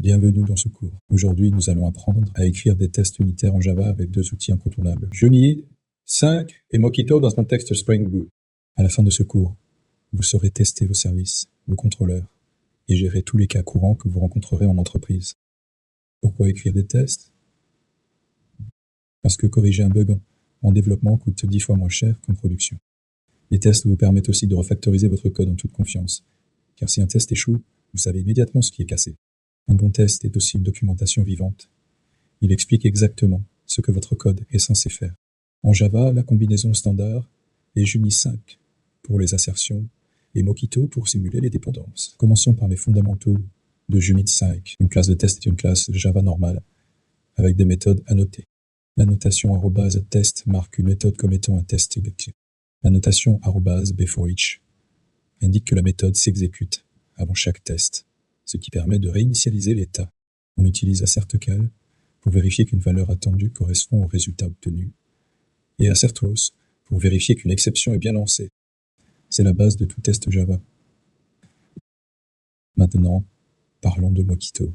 Bienvenue dans ce cours. Aujourd'hui, nous allons apprendre à écrire des tests unitaires en Java avec deux outils incontournables, Juni 5 et Mockito dans un contexte Spring Boot. À la fin de ce cours, vous saurez tester vos services, vos contrôleurs et gérer tous les cas courants que vous rencontrerez en entreprise. Pourquoi écrire des tests? Parce que corriger un bug en développement coûte 10 fois moins cher qu'en production. Les tests vous permettent aussi de refactoriser votre code en toute confiance, car si un test échoue, vous savez immédiatement ce qui est cassé. Un bon test est aussi une documentation vivante. Il explique exactement ce que votre code est censé faire. En Java, la combinaison standard est Juni 5 pour les assertions et Mockito pour simuler les dépendances. Commençons par les fondamentaux de Juni 5. Une classe de test est une classe Java normale avec des méthodes annotées. La notation @test marque une méthode comme étant un test exécuté. La notation @beforeeach indique que la méthode s'exécute avant chaque test, ce qui permet de réinitialiser l'état. On utilise assertCal pour vérifier qu'une valeur attendue correspond au résultat obtenu, et assertRows pour vérifier qu'une exception est bien lancée. C'est la base de tout test Java. Maintenant, parlons de Mockito.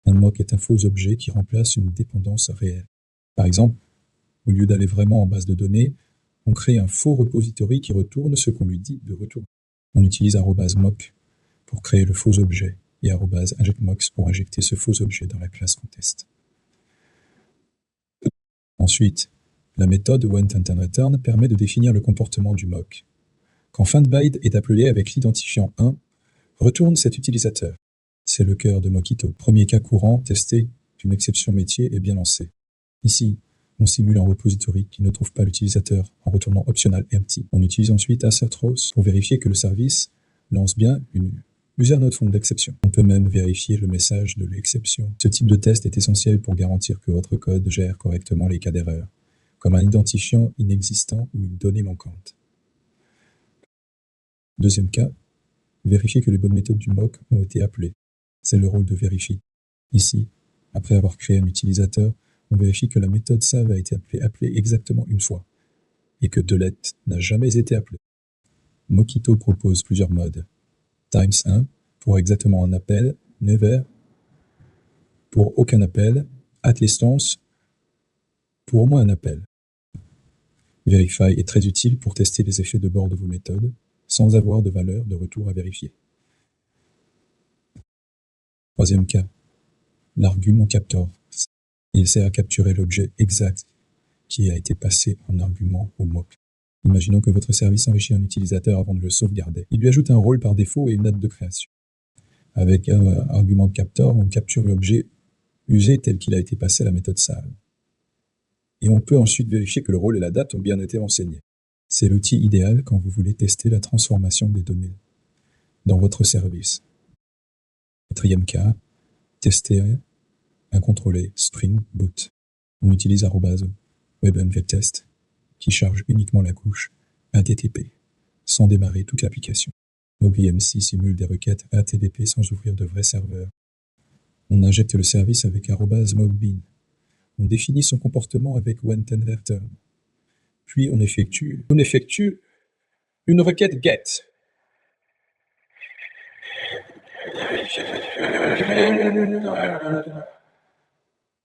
Un mock est un faux objet qui remplace une dépendance réelle. Par exemple, au lieu d'aller vraiment en base de données, on crée un faux repository qui retourne ce qu'on lui dit de retourner. On utilise @mock pour créer le faux objet et @injectMocks pour injecter ce faux objet dans la classe qu'on teste. Ensuite, la méthode whenTenTenReturn permet de définir le comportement du mock. Quand findByte est appelé avec l'identifiant 1, retourne cet utilisateur. C'est le cœur de Mockito. Premier cas courant testé qu'une exception métier est bien lancée. Ici, on simule un repository qui ne trouve pas l'utilisateur en retournant optional empty. On utilise ensuite assertRows pour vérifier que le service lance bien une usernode form d'exception. On peut même vérifier le message de l'exception. Ce type de test est essentiel pour garantir que votre code gère correctement les cas d'erreur, comme un identifiant inexistant ou une donnée manquante. Deuxième cas, vérifier que les bonnes méthodes du mock ont été appelées. C'est le rôle de vérifier. Ici, après avoir créé un utilisateur, on vérifie que la méthode save a été appelée exactement une fois, et que delete n'a jamais été appelé. Mockito propose plusieurs modes. Times 1 pour exactement un appel, never pour aucun appel, @distance pour au moins un appel. Verify est très utile pour tester les effets de bord de vos méthodes sans avoir de valeur de retour à vérifier. Troisième cas, l'argument captor. Il sert à capturer l'objet exact qui a été passé en argument au mock. Imaginons que votre service enrichit un utilisateur avant de le sauvegarder. Il lui ajoute un rôle par défaut et une date de création. Avec un argument captor, on capture l'objet usé tel qu'il a été passé à la méthode save. Et on peut ensuite vérifier que le rôle et la date ont bien été renseignés. C'est l'outil idéal quand vous voulez tester la transformation des données dans votre service. Quatrième cas, tester un contrôlé Spring Boot. On utilise @WebMVTest qui charge uniquement la couche HTTP sans démarrer toute l'application. OVMC simule des requêtes HTTP sans ouvrir de vrais serveurs. On injecte le service avec @mockbean. On définit son comportement avec whenTenReturn. Puis on effectue une requête GET.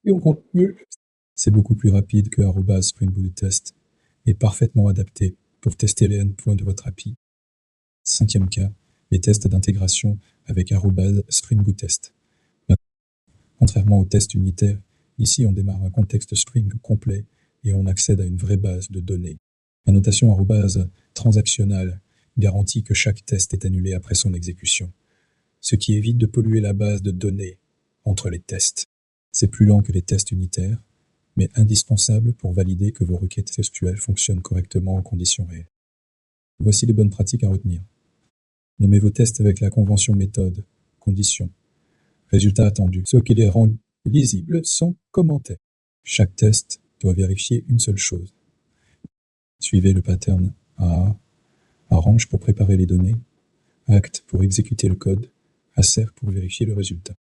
Et on continue. C'est beaucoup plus rapide que @SpringBootTest et parfaitement adapté pour tester les endpoints de votre API. Cinquième cas, les tests d'intégration avec @SpringBootTest. Contrairement aux tests unitaires, ici on démarre un contexte Spring complet et on accède à une vraie base de données. La notation @transactionnal garantit que chaque test est annulé après son exécution, ce qui évite de polluer la base de données entre les tests. C'est plus lent que les tests unitaires, mais indispensable pour valider que vos requêtes SQL fonctionnent correctement en conditions réelles. Voici les bonnes pratiques à retenir. Nommez vos tests avec la convention méthode, condition, résultat attendu, ce qui les rend lisibles sans commentaire. Chaque test doit vérifier une seule chose. Suivez le pattern A, arrange pour préparer les données, act pour exécuter le code, assert pour vérifier le résultat.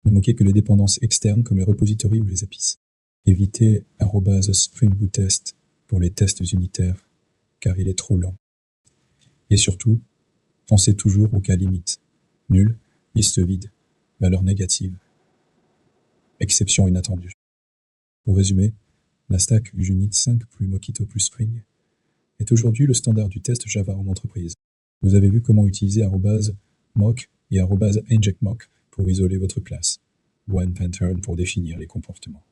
Ne moquez que les dépendances externes comme les repositories ou les APIs. Évitez @SpringBootTest pour les tests unitaires, car il est trop lent. Et surtout, pensez toujours au cas limite. Nul, liste vide. Valeur négative. Exception inattendue. Pour résumer, la stack Junit 5 plus Mockito plus Spring est aujourd'hui le standard du test Java en entreprise. Vous avez vu comment utiliser @mock et @injectMock pour isoler votre classe, OnePattern pour définir les comportements,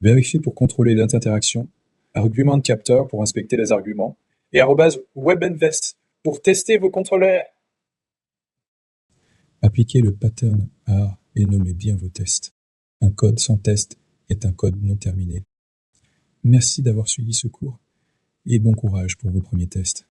Verify pour contrôler l'interaction, ArgumentCaptor pour inspecter les arguments, et @WebInvest pour tester vos contrôleurs. Appliquez le pattern AR et nommez bien vos tests. Un code sans test est un code non terminé. Merci d'avoir suivi ce cours et bon courage pour vos premiers tests.